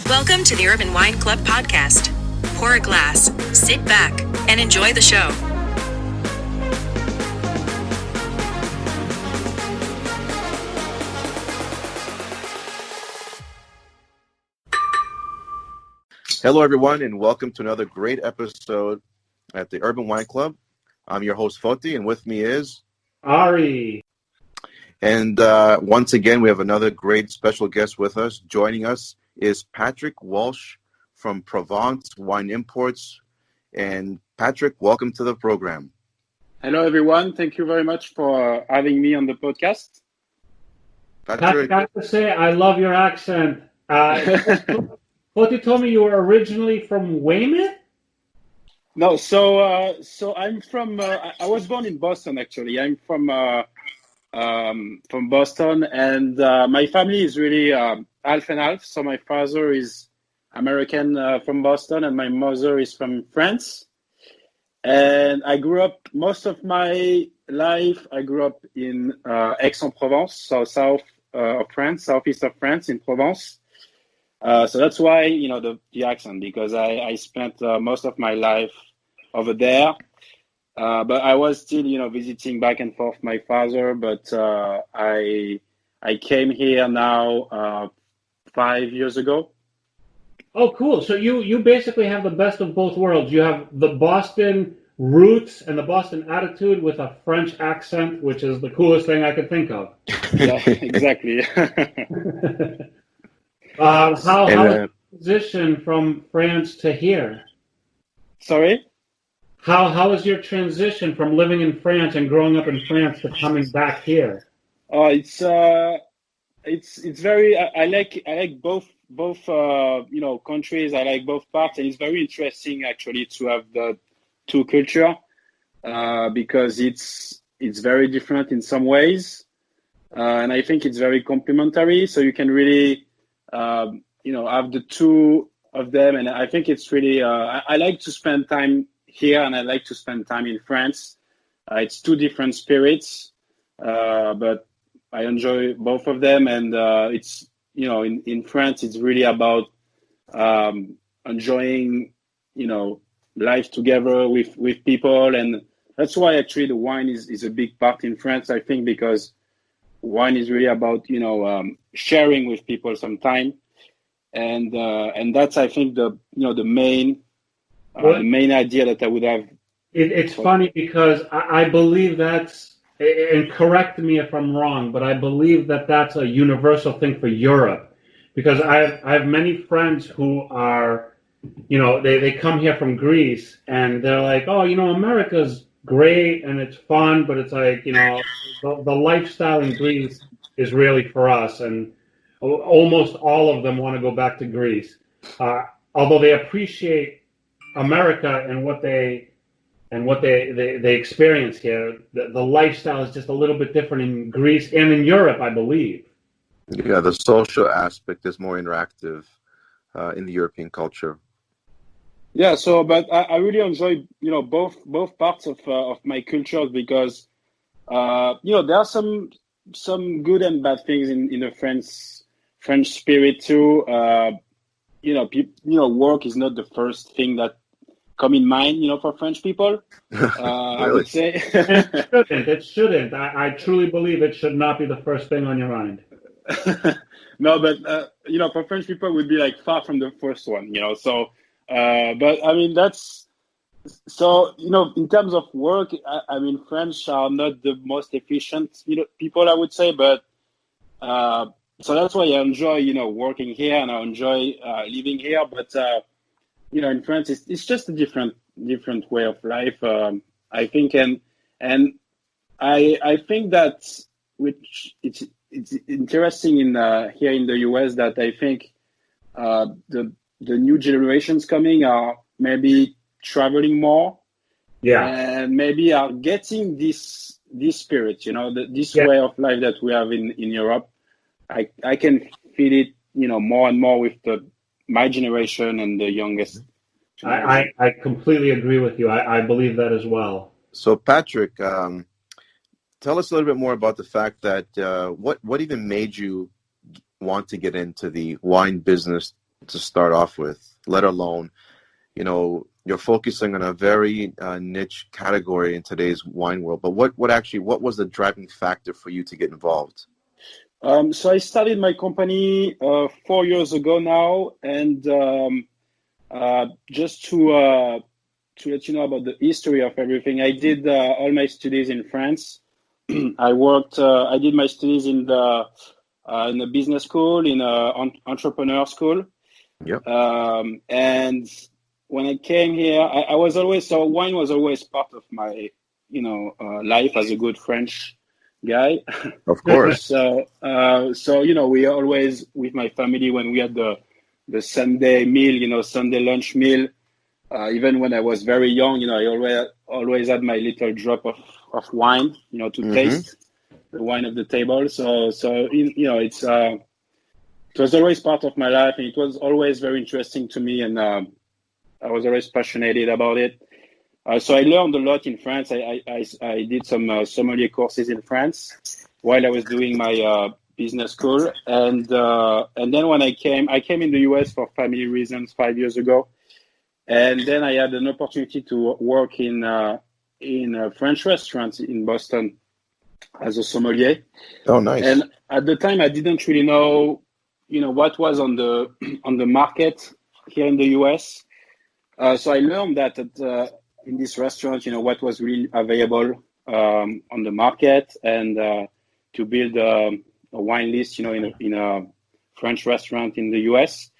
Welcome to the Urban Wine Club podcast. Pour a glass, sit back, and enjoy the show. Hello, everyone, and welcome to another great episode at the Urban Wine Club. I'm your host, Foti, and with me is Ari. And once again, we have another great special guest with us. Joining us is Patrick Walsh from Provence Wine Imports. And Patrick, welcome to the program. Hello, everyone. Thank you very much for having me on the podcast. Patrick, I have to say, I love your accent. What you told me you were originally from Weymouth? No, so I'm from. I was born in Boston, actually. I'm from Boston, and my family is really half and half. So my father is American from Boston, and my mother is from France. And I grew up most of my life. I grew up in Aix-en-Provence, so south of France, southeast of France, in Provence. So that's why, the accent, because I spent most of my life over there. But I was still, visiting back and forth my father. But I came here now 5 years ago. Oh, cool. So you basically have the best of both worlds. You have the Boston roots and the Boston attitude with a French accent, which is the coolest thing I could think of. Yeah, exactly. How was the transition from France to here? Sorry? How was your transition from living in France and growing up in France to coming back here? It's very. I like both countries. I like both parts, and it's very interesting actually to have the two culture because it's very different in some ways, and I think it's very complementary. So you can really have the two of them, and I think it's really. I like to spend time here, and I like to spend time in France. It's two different spirits, but I enjoy both of them, and it's in France it's really about enjoying life together with people, and that's why actually the wine is a big part in France, I think, because wine is really about sharing with people some time, and that's I think the main idea that I would have. It's funny because I believe that's, and correct me if I'm wrong, but I believe that that's a universal thing for Europe, because I have many friends who are, they come here from Greece and they're like, oh, America's great and it's fun, but it's like, the lifestyle in Greece is really for us, and almost all of them want to go back to Greece, although they appreciate America and what they experience here. The lifestyle is just a little bit different in Greece and in Europe, I believe. Yeah, the social aspect is more interactive in the European culture. Yeah, but I really enjoy both parts of my culture, because there are some good and bad things in the French spirit too. Work is not the first thing that come in mind, for French people. I would say it shouldn't. I truly believe it should not be the first thing on your mind. No, but for French people, it would be like far from the first one, So, but I mean that's so. In terms of work, I mean French are not the most efficient, people, I would say, but so that's why I enjoy, working here, and I enjoy living here, but. In France, it's just a different way of life, I think, and I think that which it's interesting in here in the US, that I think the new generations coming are maybe traveling more, and maybe are getting this spirit, this way of life that we have in Europe. I can feel it, more and more with my generation and the youngest. I completely agree with you. I believe that as well. So, Patrick, tell us a little bit more about the fact that what even made you want to get into the wine business to start off with, let alone, you're focusing on a very niche category in today's wine world. But what was the driving factor for you to get involved? So I started my company 4 years ago now, and just to let you know about the history of everything, I did all my studies in France. I did my studies in a business school, in an entrepreneur school. Yep. And when I came here, I was always, so wine was always part of my, life as a good French guy. Of course. So, we always, with my family, when we had the Sunday meal, Sunday lunch meal, even when I was very young, I always had my little drop of wine, to taste the wine of the table. So it was always part of my life, and it was always very interesting to me, and I was always passionate about it. So I learned a lot in France. I did some sommelier courses in France while I was doing my business school, and then when I came in the US for family reasons 5 years ago, and then I had an opportunity to work in a French restaurant in Boston as a sommelier. Oh, nice. And at the time, I didn't really know, what was on the market here in the US. So I learned that in this restaurant, what was really available on the market, and to build a wine list, in a French restaurant in the US.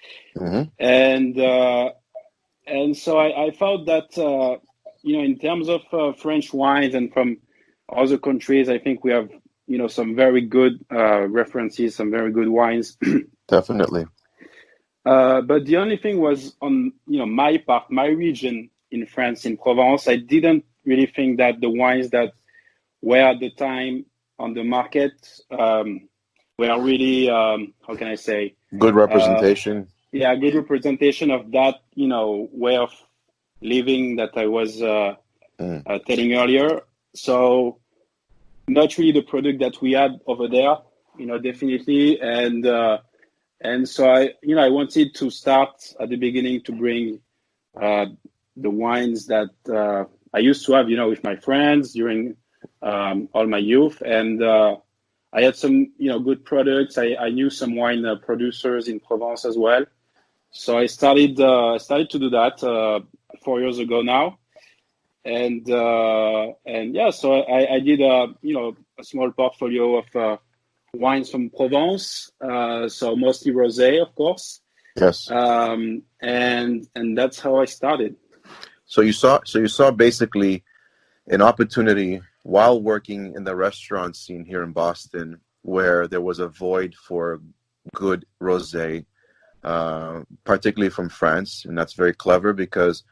And so I found that, in terms of French wines and from other countries, I think we have, some very good references, some very good wines. Definitely. But the only thing was on, my part, my region in France, in Provence, I didn't really think that the wines that were at the time on the market were really, how can I say? Good representation. Good representation of that, way of living that I was telling earlier. So not really the product that we had over there, definitely. And so I wanted to start at the beginning to bring the wines that I used to have, with my friends during all my youth. And I had some, good products. I knew some wine producers in Provence as well. So I started to do that 4 years ago now. And so I did a small portfolio of wines from Provence, so mostly Rosé, of course. Yes. And that's how I started. So you saw basically an opportunity while working in the restaurant scene here in Boston, where there was a void for good Rosé, particularly from France, and that's very clever because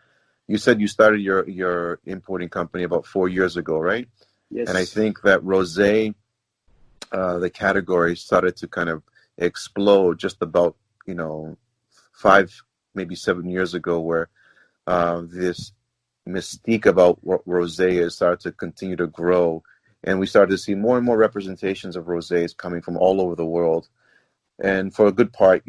you said you started your importing company about 4 years ago, right? Yes. And I think that Rosé, the category started to kind of explode just about 5, maybe 7 years ago, where this mystique about what rosé is started to continue to grow, and we started to see more and more representations of rosés coming from all over the world. And for a good part,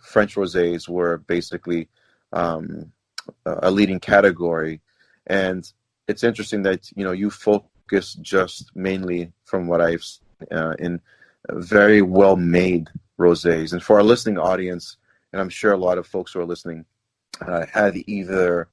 French rosés were basically a leading category. And it's interesting that you focus just mainly, from what I've seen, in very well made rosés. And for our listening audience, and I'm sure a lot of folks who are listening had either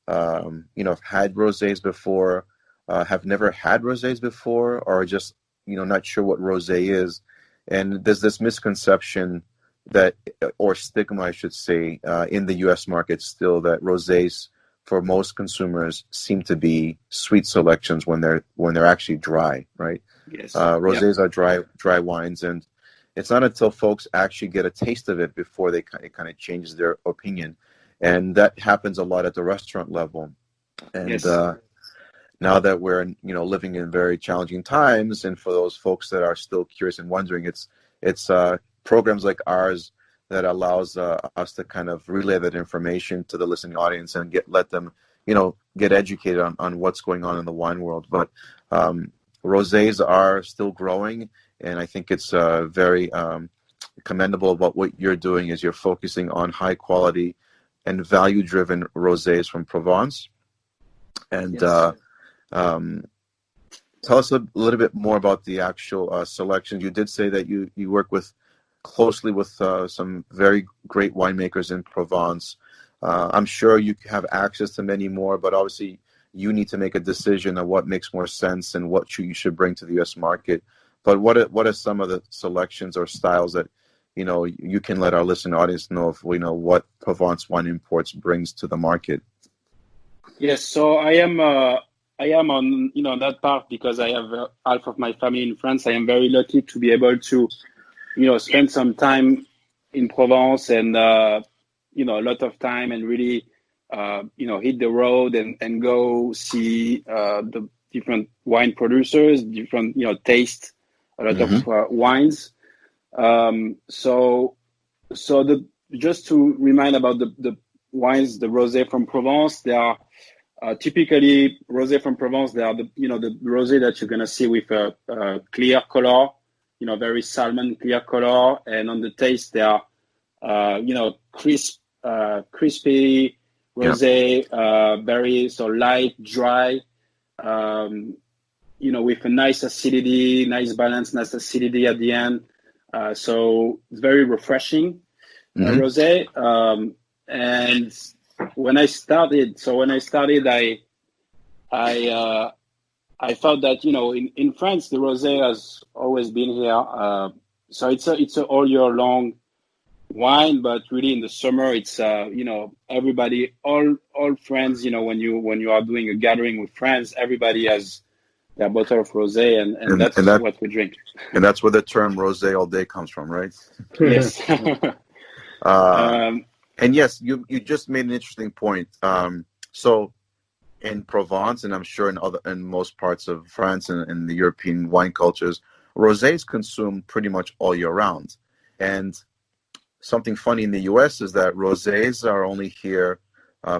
had rosés before, have never had rosés before, or just not sure what rosé is. And there's this misconception that, or stigma, I should say, in the U.S. market still, that rosés for most consumers seem to be sweet selections when they're actually dry, right? Yes. Rosés are dry wines, and it's not until folks actually get a taste of it before they kind of change their opinion, and that happens a lot at the restaurant level. And Yes. Now that we're living in very challenging times, and for those folks that are still curious and wondering, it's programs like ours that allows us to kind of relay that information to the listening audience and let them get educated on what's going on in the wine world. But rosés are still growing, and I think it's very commendable about what you're doing is you're focusing on high quality and value driven rosés from Provence. And Yes. tell us a little bit more about the actual selections. You did say that you work closely with some very great winemakers in Provence. I'm sure you have access to many more, but obviously you need to make a decision on what makes more sense and what you should bring to the U.S. market. But what are some of the selections or styles that you can let our listening audience know of what Provence Wine Imports brings to the market? Yes, so I am on that part because I have half of my family in France. I am very lucky to be able to spend some time in Provence and a lot of time and really hit the road and go see the different wine producers, different taste a lot of wines. Just to remind about the wines, the rosé from Provence, they are typically rosé from Provence. They are the rosé that you're gonna see with a clear color, very salmon clear color, and on the taste they are crispy rosé, very light, dry, with a nice acidity, nice balance, nice acidity at the end. So it's very refreshing rosé. And when I started, I thought that in France the rosé has always been here. So it's a all year long wine, but really in the summer it's everybody, all friends, when you are doing a gathering with friends, everybody has their bottle of rosé, and that's what we drink. And that's where the term rosé all day comes from, right? Yes. And yes, you just made an interesting point. So in Provence, and I'm sure in most parts of France and in the European wine cultures, rosé is consumed pretty much all year round. And something funny in the U.S. is that rosés are only here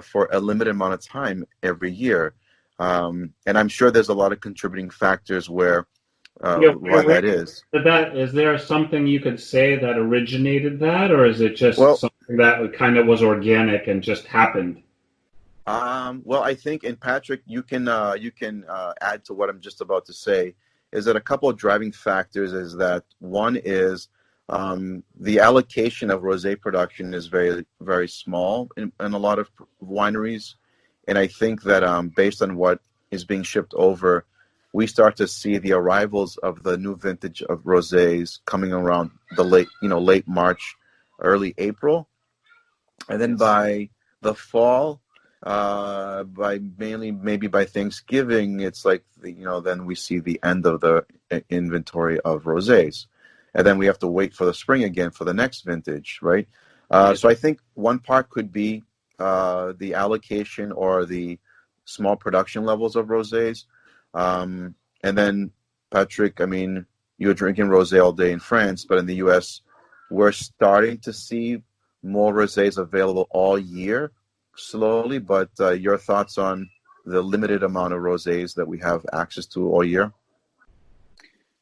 for a limited amount of time every year. And I'm sure there's a lot of contributing factors why that is. Is there something you could say that originated that, or is it just something that kind of was organic and just happened? Well, I think, and Patrick, you can add to what I'm just about to say, is that a couple of driving factors is that one is the allocation of rosé production is very, very small in a lot of wineries. And I think that based on what is being shipped over, we start to see the arrivals of the new vintage of rosés coming around the late March, early April. And then by the fall, maybe by Thanksgiving, it's like then we see the end of the inventory of rosés, and then we have to wait for the spring again for the next vintage, right? So I think one part could be the allocation or the small production levels of rosés, and then Patrick, I mean, you're drinking rosé all day in France, but in the U.S., we're starting to see more rosés available all year. Slowly, but your thoughts on the limited amount of rosés that we have access to all year?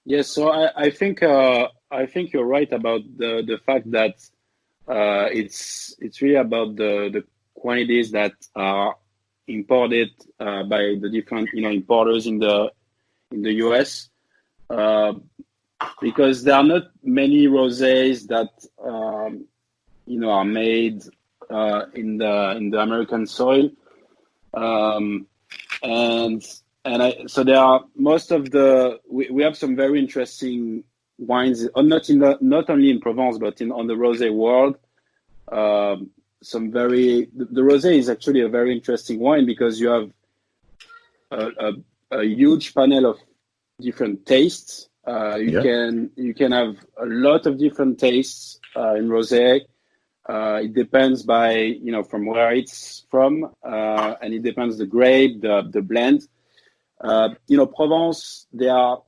Yes, so I think you're right about the fact that it's really about the quantities that are imported by the different importers in the US, because there are not many rosés that are made in the American soil, so there are most of we have some very interesting wines, not only in Provence but on the rosé world. The rosé is actually a very interesting wine because you have a huge panel of different tastes. You can have a lot of different tastes in rosé. It depends by from where it's from, and it depends the grape, the blend. Provence, the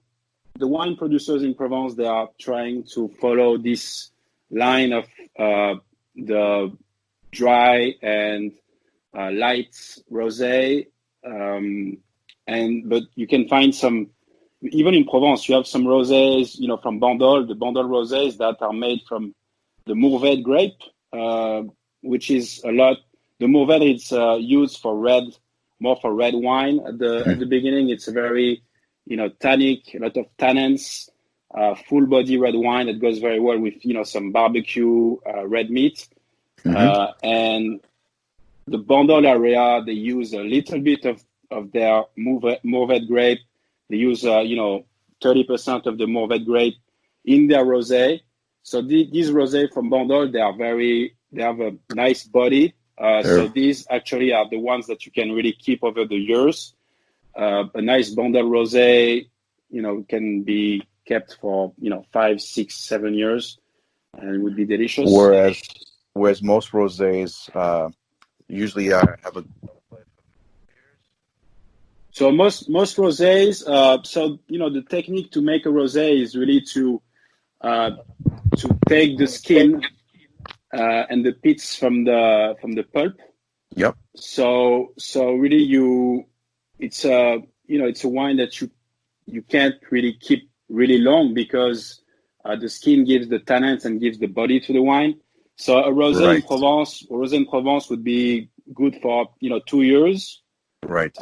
wine producers in Provence, they are trying to follow this line of the dry and light rosé, but you can find some even in Provence, you have some rosés, from Bandol, the Bandol rosés that are made from the Mourvèdre grape, which is a lot. The Mourvèdre is used for more for red wine. At the beginning, it's a very, tannic, a lot of tannins, full body red wine that goes very well with, some barbecue, red meat. And the Bandol area, they use a little bit of their Mourvèdre grape. They use, 30% of the Mourvèdre grape in their rosé. So these rosé from Bandol, they have a nice body. So these actually are the ones that you can really keep over the years. A nice Bandol rosé, can be kept for 5, 6, 7 years, and it would be delicious. Whereas most rosés usually have a. So most rosés, the technique to make a rosé is really to take the skin and the pits from the pulp. Yep. So really it's a wine that you can't really keep really long because the skin gives the tannins and gives the body to the wine. So a rosé in Provence would be good for 2 years. Right.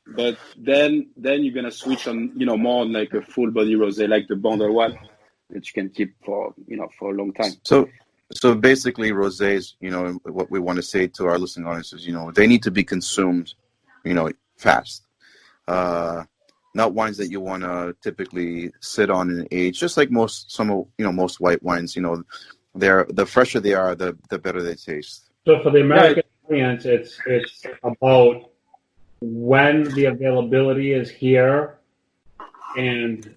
But then you're gonna switch on more on like a full body rosé like the Bandol one that you can keep for for a long time. So basically, rosés, what we want to say to our listening audience is, they need to be consumed, fast. Not wines that you want to typically sit on and age. Just like most white wines, the fresher they are, the better they taste. So for the American audience, it's about when the availability is here, and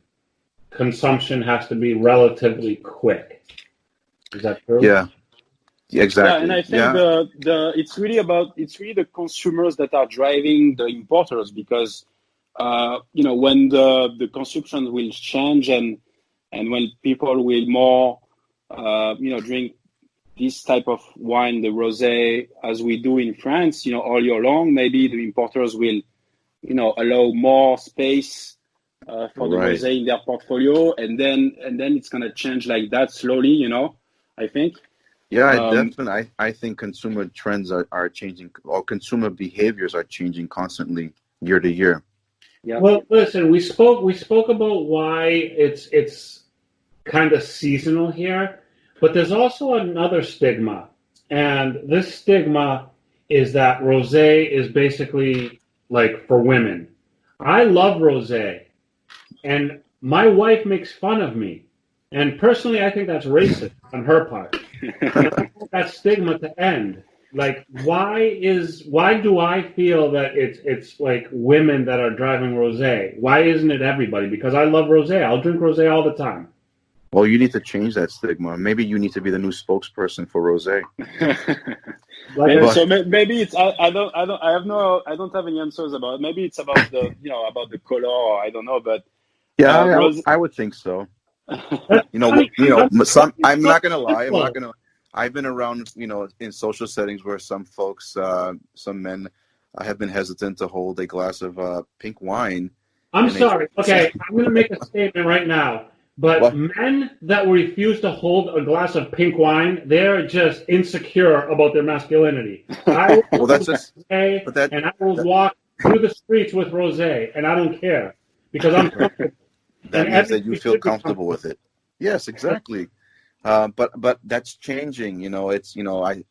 consumption has to be relatively quick. Is that true? Yeah, exactly. Yeah, and I think it's really the consumers that are driving the importers because when the consumption will change and when people will more drink this type of wine, the rosé, as we do in France, all year long, maybe the importers will allow more space for the rosé in their portfolio, and then it's gonna change like that slowly, I think. Yeah, definitely. I think consumer trends are changing, or consumer behaviors are changing constantly year to year. Yeah. Well, listen, we spoke about why it's kind of seasonal here, but there's also another stigma, and this stigma is that rosé is basically like for women. I love rosé, and my wife makes fun of me, and personally, I think that's racist on her part. And I want that stigma to end. Like, why do I feel that it's like women that are driving rosé? Why isn't it everybody? Because I love rosé. I'll drink rosé all the time. Well, you need to change that stigma. Maybe you need to be the new spokesperson for rosé. So maybe it's I don't have any answers about it. Maybe it's about the about the color, or I don't know, but I would think so. I'm not gonna lie. I've been around, in social settings where some folks, some men, have been hesitant to hold a glass of pink wine. I'm sorry. Okay, I'm going to make a statement right now. But men that refuse to hold a glass of pink wine, they're just insecure about their masculinity. I will walk through the streets with rosé, and I don't care because I'm comfortable. That means that you feel comfortable with it. Yes, exactly. But that's changing. It's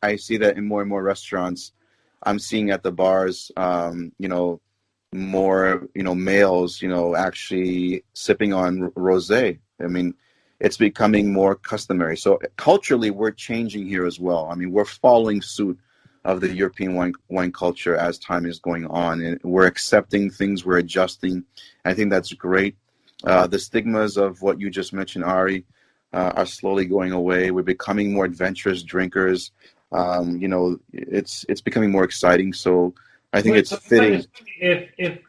I see that in more and more restaurants. I'm seeing at the bars, more males, actually sipping on rosé. I mean, it's becoming more customary. So culturally, we're changing here as well. I mean, we're following suit of the European wine culture as time is going on, and we're accepting things, we're adjusting. I think that's great. The stigmas of what you just mentioned, Ari, are slowly going away. We're becoming more adventurous drinkers. It's becoming more exciting. So I think it's fitting. If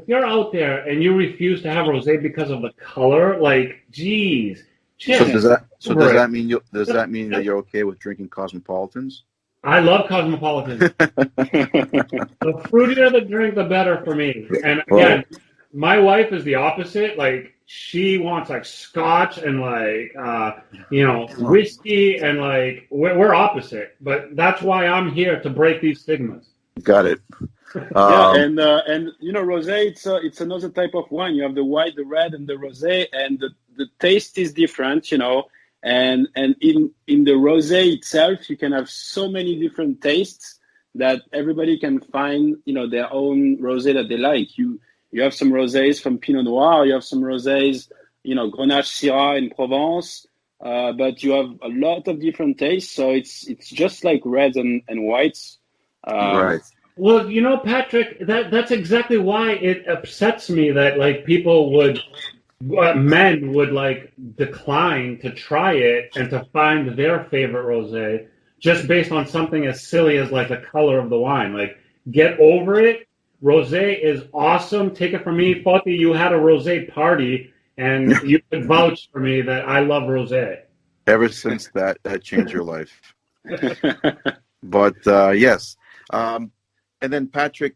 you're out there and you refuse to have rosé because of the color, like, geez. So does that mean that you're okay with drinking cosmopolitans? I love cosmopolitans. The fruitier the drink, the better for me. And again, my wife is the opposite. Like she wants like scotch and like whiskey and like we're opposite. But that's why I'm here to break these stigmas. Got it. Yeah, and rosé, it's another type of wine. You have the white, the red, and the rosé, and the taste is different, And in the rosé itself, you can have so many different tastes that everybody can find, their own rosé that they like. You have some rosés from Pinot Noir, you have some rosés, Grenache Syrah in Provence, but you have a lot of different tastes. So it's just like reds and whites. Right. Well, Patrick, that's exactly why it upsets me that like men would like decline to try it and to find their favorite rosé just based on something as silly as like the color of the wine. Like, get over it. Rosé is awesome. Take it from me, Foti. You had a rosé party, and you could vouch for me that I love rosé. Ever since that changed your life. But yes. And then Patrick,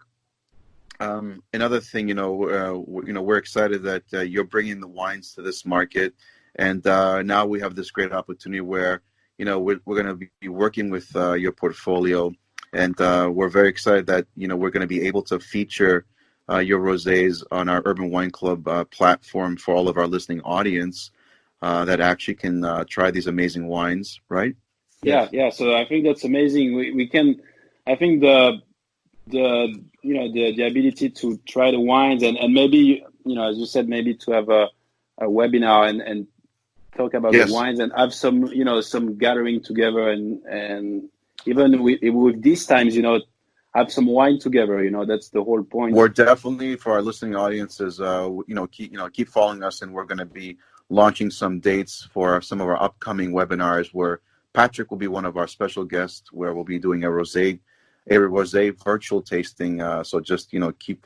another thing, we're excited that you're bringing the wines to this market, and now we have this great opportunity where we're going to be working with your portfolio, and we're very excited that we're going to be able to feature your rosés on our Urban Wine Club platform for all of our listening audience that actually can try these amazing wines, right? Yeah. So I think that's amazing. We can. I think the ability to try the wines and maybe as you said, maybe to have a webinar and talk about the wines and have some gathering together and even with these times have some wine together. That's the whole point. We're definitely, for our listening audiences, keep following us, and we're going to be launching some dates for some of our upcoming webinars where Patrick will be one of our special guests, where we'll be doing a rosé virtual tasting. So just keep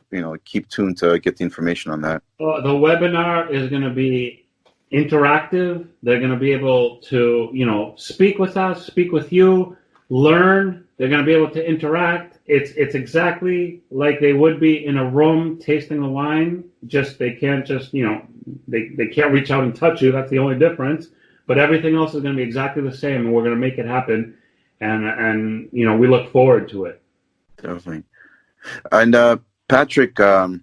tuned to get the information on that. The webinar is going to be interactive. They're going to be able to speak with us, speak with you, learn. They're going to be able to interact. It's exactly like they would be in a room tasting the wine. Just they can't they can't reach out and touch you. That's the only difference. But everything else is going to be exactly the same, and we're going to make it happen. And we look forward to it. Definitely. And Patrick, tell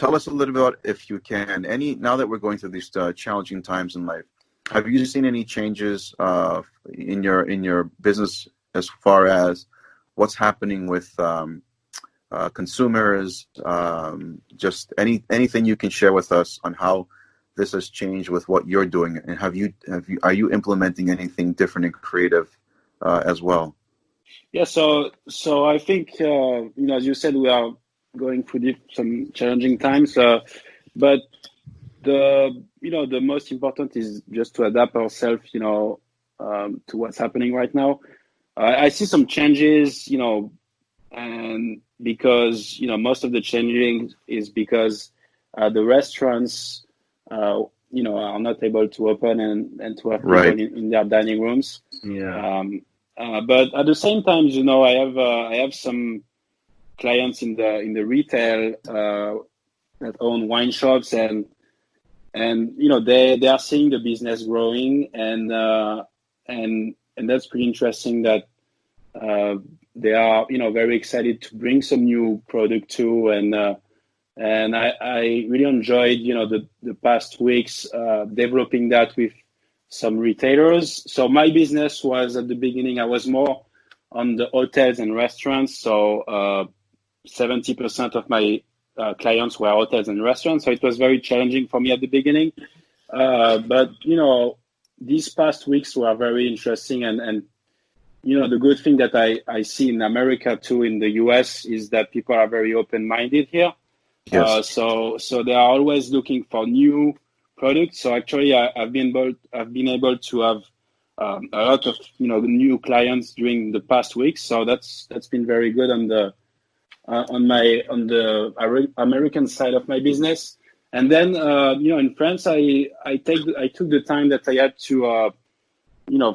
us a little bit, if you can, now that we're going through these challenging times in life, have you seen any changes in your business as far as what's happening with consumers? Just anything you can share with us on how this has changed with what you're doing, and are you implementing anything different and creative as well? Yeah, so I think as you said, we are going through some challenging times, but the most important is just to adapt ourselves, to what's happening right now. I see some changes, and because most of the changing is because the restaurants are not able to open and to have people in their dining rooms. Yeah. But at the same time, I have some clients in the retail that own wine shops, and they are seeing the business growing, and that's pretty interesting that they are very excited to bring some new product too, and I really enjoyed the past weeks developing that with some retailers. So my business was, at the beginning, I was more on the hotels and restaurants. So 70% of my clients were hotels and restaurants. So it was very challenging for me at the beginning. But these past weeks were very interesting. And the good thing that I see in America too, in the US, is that people are very open-minded here. Yes. So they are always looking for new products. So actually, I've been able to have a lot of new clients during the past weeks. So that's been very good on the American side of my business. And then in France, I took the time that I had to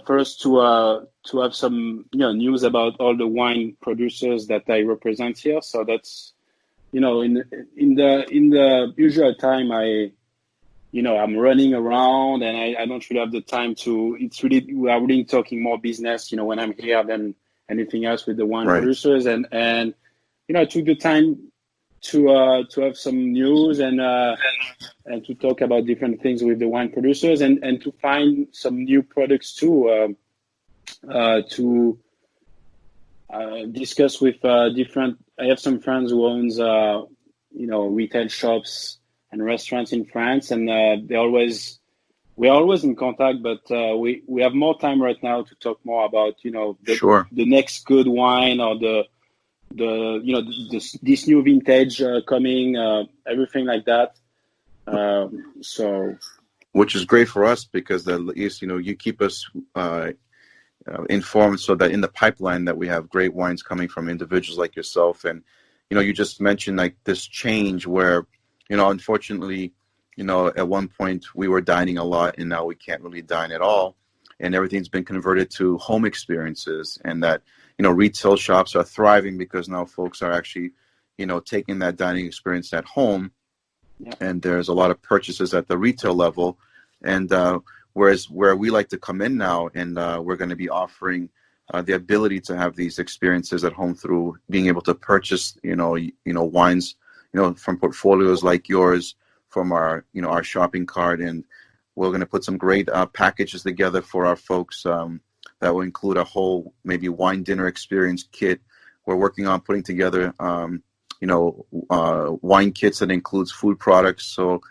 first to have some news about all the wine producers that I represent here. So that's in the usual time, I'm running around and I don't really have the time we are really talking more business, when I'm here than anything else with the wine Right. producers. And I took the time to have some news and to talk about different things with the wine producers and to find some new products too, to discuss with different. I have some friends who owns retail shops and restaurants in France, and we're always in contact. But we have more time right now to talk more about the next good wine or this new vintage coming, everything like that. Which is great for us because at least you keep us informed, so that in the pipeline that we have great wines coming from individuals like yourself. And you just mentioned like this change where unfortunately at one point we were dining a lot and now we can't really dine at all, and everything's been converted to home experiences, and that retail shops are thriving because now folks are actually taking that dining experience at home. Yeah. And there's a lot of purchases at the retail level, and whereas where we like to come in now, and we're going to be offering the ability to have these experiences at home through being able to purchase wines from portfolios like yours from our our shopping cart. And we're going to put some great packages together for our folks that will include a whole maybe wine dinner experience kit. We're working on putting together wine kits that includes food products. So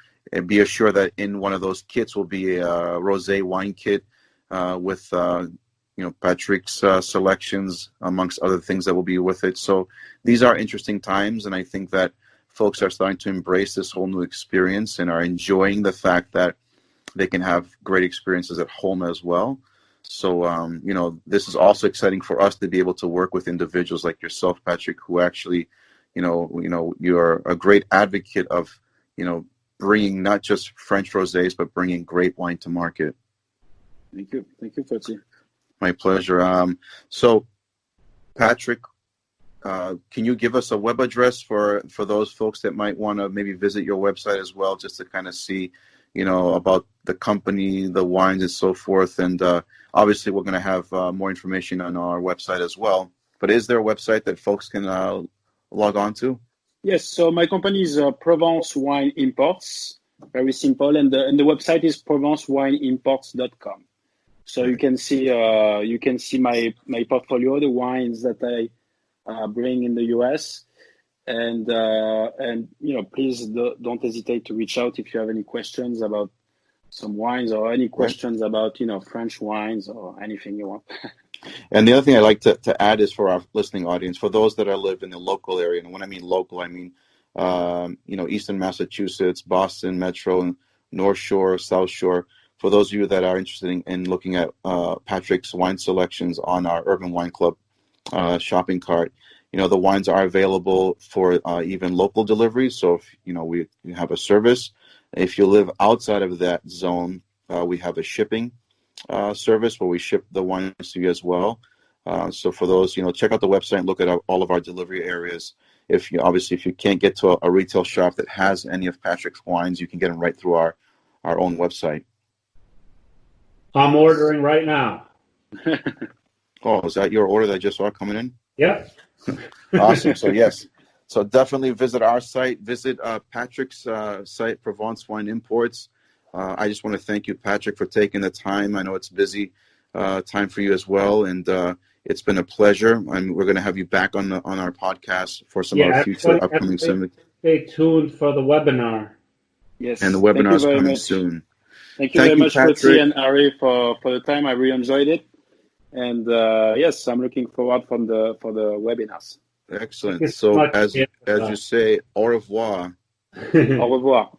be assured that in one of those kits will be a Rosé wine kit with Patrick's selections, amongst other things that will be with it. So these are interesting times, and I think that folks are starting to embrace this whole new experience and are enjoying the fact that they can have great experiences at home as well. So this is also exciting for us to be able to work with individuals like yourself, Patrick, who actually you're a great advocate of bringing not just French rosés, but bringing great wine to market. Thank you, Foti. My pleasure. So, Patrick, can you give us a web address for those folks that might want to maybe visit your website as well, just to kind of see, about the company, the wines, and so forth? And obviously, we're going to have more information on our website as well. But is there a website that folks can log on to? Yes. So my company is Provence Wine Imports. Very simple, and the website is provencewineimports.com. So you can see my portfolio, the wines that I bring in the US, and please don't hesitate to reach out if you have any questions about some wines or any questions about French wines or anything you want. And the other thing I'd like to add is for our listening audience, for those that live in the local area, and when I mean local, I mean Eastern Massachusetts, Boston Metro, North Shore, South Shore. For those of you that are interested in looking at Patrick's wine selections on our Urban Wine Club shopping cart, the wines are available for even local deliveries. So if we have a service. If you live outside of that zone, we have a shipping service where we ship the wines to you as well. So for those, check out the website and look at all of our delivery areas. If you can't get to a retail shop that has any of Patrick's wines, you can get them right through our own website. I'm ordering right now. Oh, is that your order that I just saw coming in? Yep. Awesome. So yes. So definitely visit our site, visit Patrick's site, Provence Wine Imports. I just want to thank you, Patrick, for taking the time. I know it's busy time for you as well, and it's been a pleasure. And we're going to have you back on our podcast for some of our future upcoming summits. Stay tuned for the webinar. Yes, and the webinar is coming soon. Thank you very much, Foti and Ari, for the time. I really enjoyed it, and yes, I'm looking forward for the webinars. Excellent. So as you say, au revoir. Au revoir.